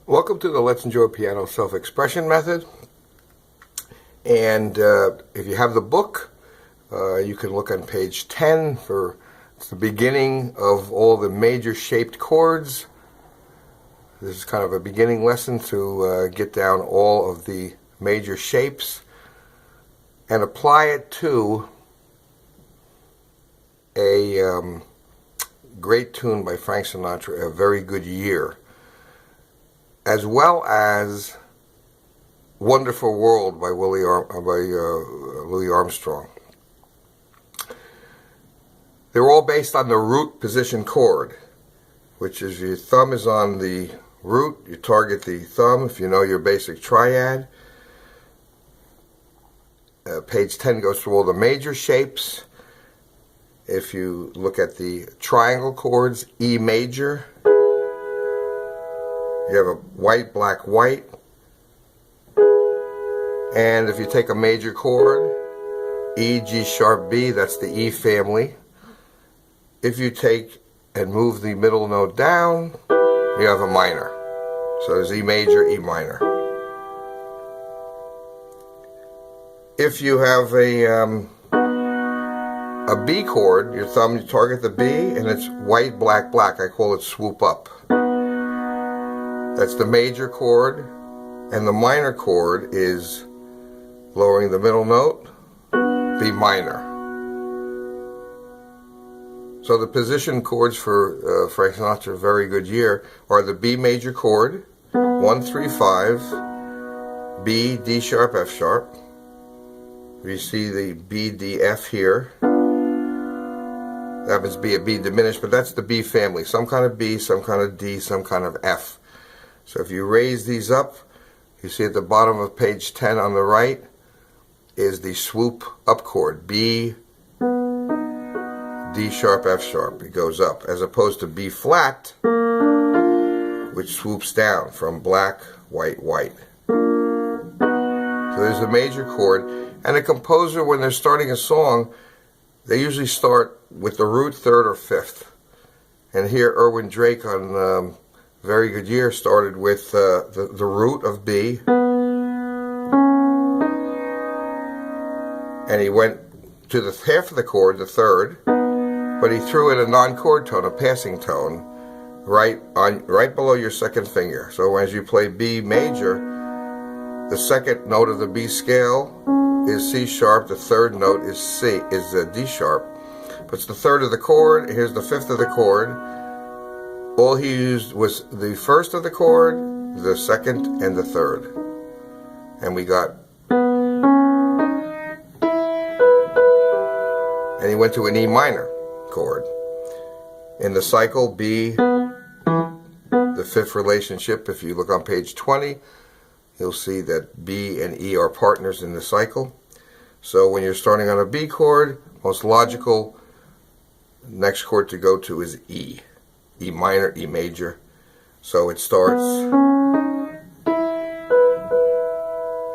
Welcome to the Let's Enjoy Piano Self-Expression Method. And if you have the book, you can look on page 10 for it's the beginning of all the major shaped chords. This is kind of a beginning lesson to get down all of the major shapes and apply it to a great tune by Frank Sinatra, A Very Good Year, as well as Wonderful World by Louis Armstrong. They're all based on the root position chord, which is your thumb is on the root, you target the thumb if you know your basic triad. Page 10 goes through all the major shapes. If you look at the triangle chords, E major, you have a white, black, white. And if you take a major chord, E, G sharp, B, that's the E family. If you take and move the middle note down, you have a minor. So there's E major, E minor. If you have a B chord, your thumb, you target the B, and it's white, black, black. I call it swoop up. That's the major chord, and the minor chord is lowering the middle note, B minor. So the position chords for Frank Sinatra, Very Good Year, are the B major chord, 1, 3, 5, B, D sharp, F sharp. You see the B, D, F here. That happens to be a B diminished, but that's the B family. Some kind of B, some kind of D, some kind of F. So if you raise these up, you see at the bottom of page 10 on the right is the swoop up chord, B, D sharp, F sharp. It goes up, as opposed to B flat, which swoops down from black, white, white. So there's a major chord, and a composer, when they're starting a song, they usually start with the root, third, or fifth. And here Erwin Drake on Very Good Year started with the root of B, and he went to the half of the chord, the third, but he threw in a non-chord tone, a passing tone, right below your second finger. So as you play B major, the second note of the B scale is C sharp, the third note is D sharp. But it's the third of the chord, here's the fifth of the chord. All he used was the first of the chord, the second, and the third. And we got... And he went to an E minor chord. In the cycle, B, the fifth relationship, if you look on page 20, you'll see that B and E are partners in the cycle. So when you're starting on a B chord, most logical next chord to go to is E. E minor, E major. So it starts,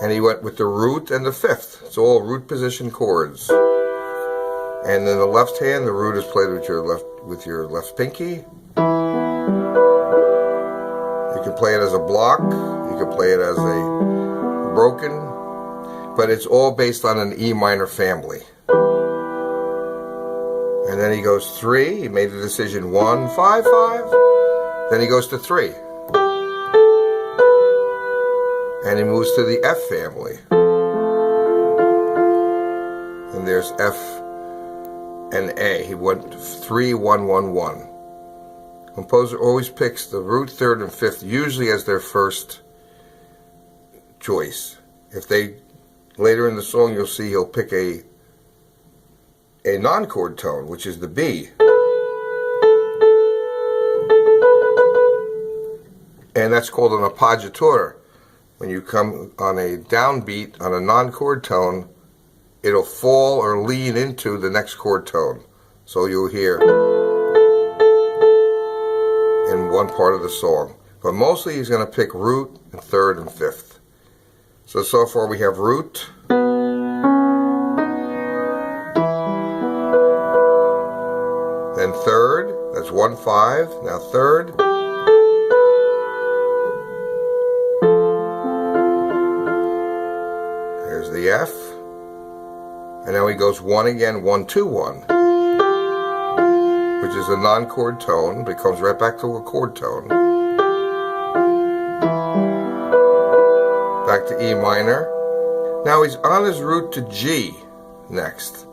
and he went with the root and the fifth. It's all root position chords. And in the left hand, the root is played with your left pinky. You can play it as a block, you can play it as a broken, but it's all based on an E minor family. And then he goes 3, he made the decision 1, 5, 5, then he goes to 3. And he moves to the F family. And there's F and A. He went 3, 1, 1, 1. Composer always picks the root, third, and fifth, usually as their first choice. If they, later in the song, you'll see he'll pick a non-chord tone, which is the B. And that's called an appoggiatura. When you come on a downbeat on a non-chord tone, it'll fall or lean into the next chord tone. So you'll hear in one part of the song. But mostly he's going to pick root and third and fifth. So far we have root, then third, that's 1, 5, now third, the F, and now he goes 1 again, 1, 2, 1, which is a non-chord tone, but comes right back to a chord tone. Back to E minor. Now he's on his route to G next.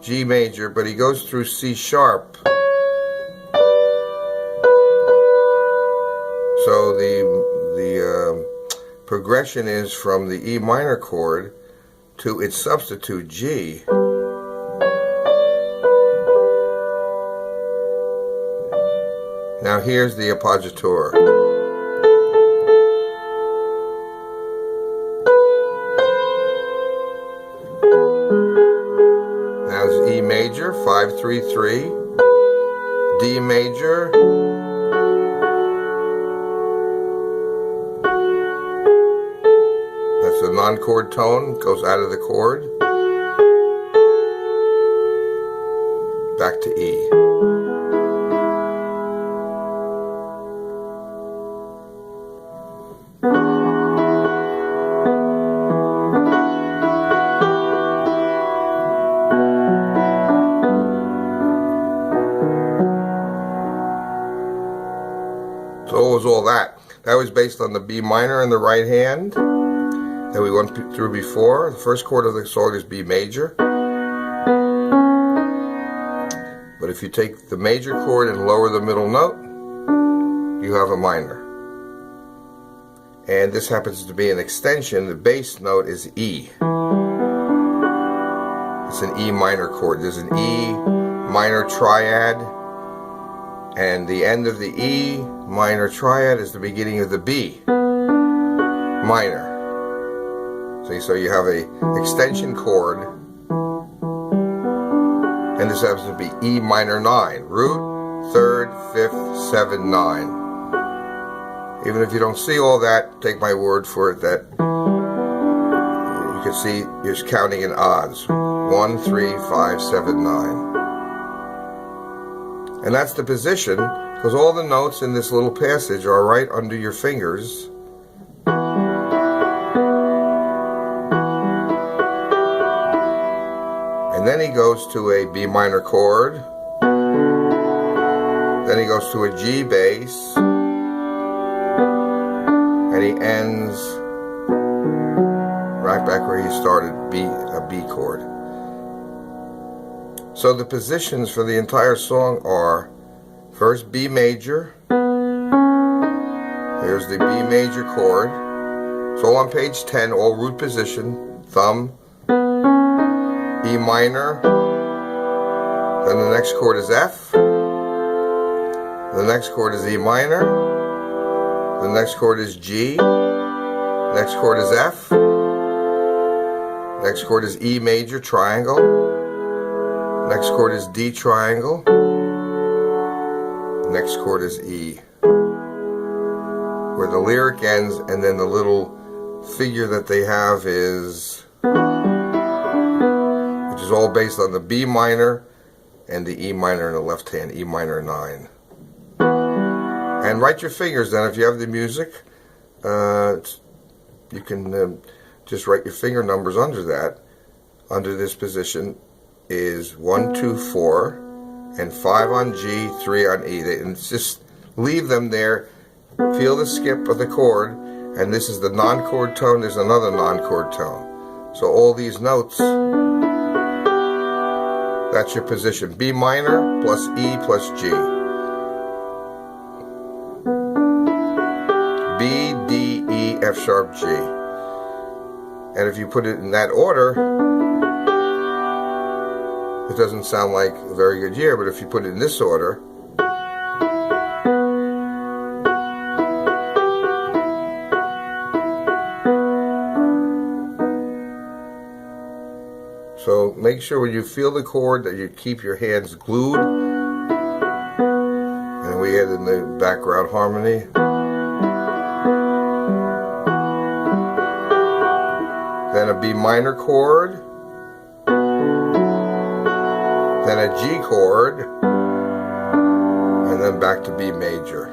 G major, but he goes through C sharp. So the progression is from the E minor chord to its substitute G. Now here's the appoggiatura. Now it's E major, 5, 3, 3, D major, that's a non-chord tone, goes out of the chord, back to E. So what was all that? That was based on the B minor in the right hand that we went through before. The first chord of the song is B major. But if you take the major chord and lower the middle note, you have a minor. And this happens to be an extension. The bass note is E. It's an E minor chord. There's an E minor triad, and the end of the E minor triad is the beginning of the B minor. See, so you have a extension chord, and this happens to be E minor 9, root, 3rd, 5th, 7, 9. Even if you don't see all that, take my word for it that you can see you're counting in odds. 1, 3, 5, 7, 9. And that's the position, because all the notes in this little passage are right under your fingers. And then he goes to a B minor chord. Then he goes to a G bass. And he ends right back where he started, a B chord. So the positions for the entire song are first B major. Here's the B major chord. It's all on page 10, all root position, thumb, E minor. Then the next chord is F. The next chord is E minor. The next chord is G. Next chord is F. Next chord is E major triangle. Next chord is D triangle. Next chord is E. Where the lyric ends, and then the little figure that they have is, which is all based on the B minor and the E minor in the left hand, E minor 9. And write your fingers then. If you have the music, you can just write your finger numbers under that. Under this position is 1, 2, 4, and 5 on G, 3 on E. And just leave them there. Feel the skip of the chord, and this is the non-chord tone. There's another non-chord tone. So all these notes, that's your position. B minor plus E plus G. B, D, E, F sharp, G. And if you put it in that order, it doesn't sound like a very good year, but if you put it in this order, so make sure when you feel the chord that you keep your hands glued. And we add in the background harmony. Then a B minor chord. Then a G chord. And then back to B major.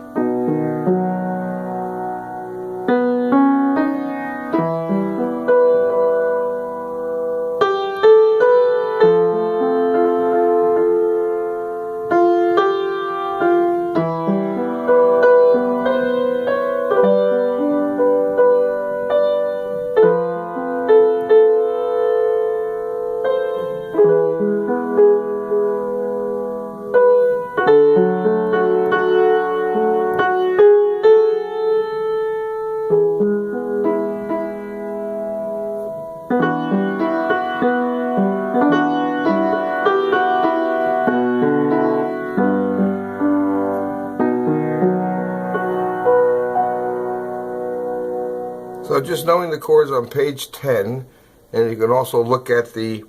So just knowing the chords on page 10, and you can also look at the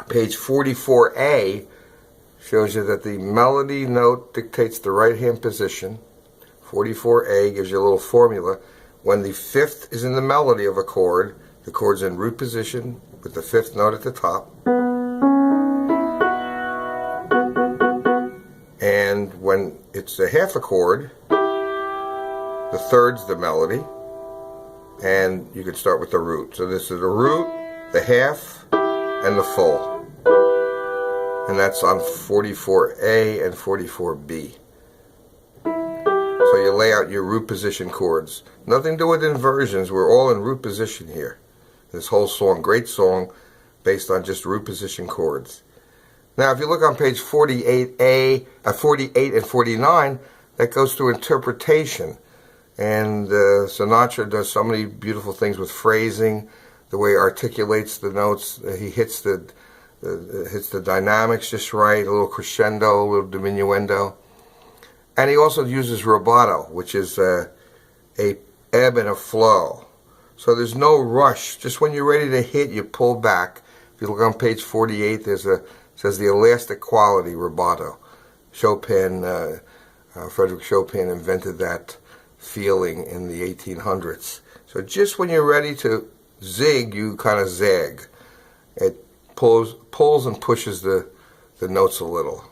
page 44A, shows you that the melody note dictates the right hand position. 44A gives you a little formula. When the fifth is in the melody of a chord, the chord's in root position with the fifth note at the top. And when it's a half a chord, the third's the melody, and you can start with the root. So this is the root, the half, and the full. And that's on 44A and 44B. So you lay out your root position chords. Nothing to do with inversions. We're all in root position here. This whole song, great song, based on just root position chords. Now, if you look on page 48 and 49, that goes through interpretation. And Sinatra does so many beautiful things with phrasing, the way he articulates the notes. He hits the dynamics just right, a little crescendo, a little diminuendo. And he also uses rubato, which is a ebb and a flow. So there's no rush. Just when you're ready to hit, you pull back. If you look on page 48, says the elastic quality rubato. Frederick Chopin invented that feeling in the 1800s. So just when you're ready to zig, you kind of zag. It pulls and pushes the notes a little.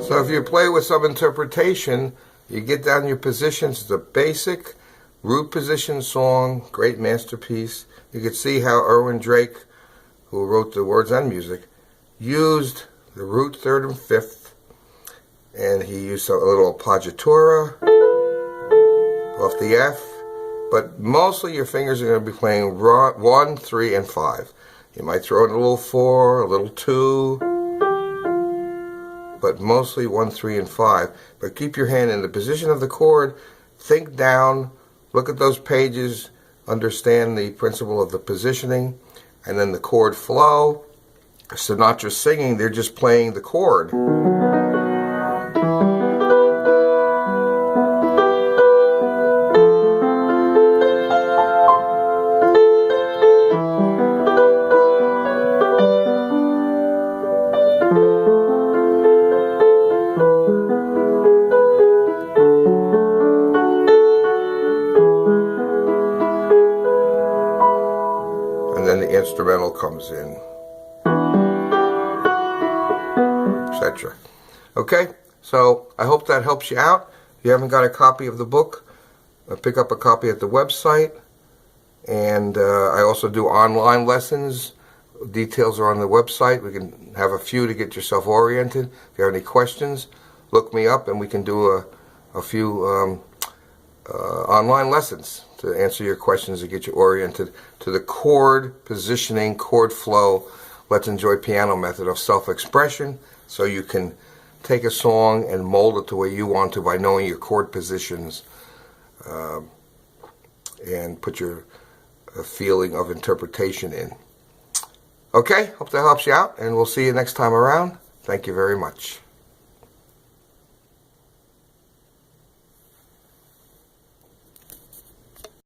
So if you play with some interpretation, you get down your positions. It's a basic root position song, great masterpiece. You can see how Erwin Drake, who wrote the words and music, used the root third and fifth, and he used a little appoggiatura off the F, but mostly your fingers are going to be playing 1, 3, and 5. You might throw in a little 4, a little 2, but mostly 1, 3, and 5. But keep your hand in the position of the chord, think down, look at those pages, understand the principle of the positioning, and then the chord flow. Sinatra's singing, they're just playing the chord. And then the instrumental comes in, etc. Okay, so I hope that helps you out. If you haven't got a copy of the book, pick up a copy at the website. And I also do online lessons. Details are on the website. We can have a few to get yourself oriented. If you have any questions, look me up and we can do a few online lessons to answer your questions and get you oriented to the chord positioning, chord flow, Let's Enjoy Piano method of self-expression, so you can take a song and mold it the way you want to by knowing your chord positions, and put your feeling of interpretation in. Okay, hope that helps you out, and we'll see you next time around. Thank you very much.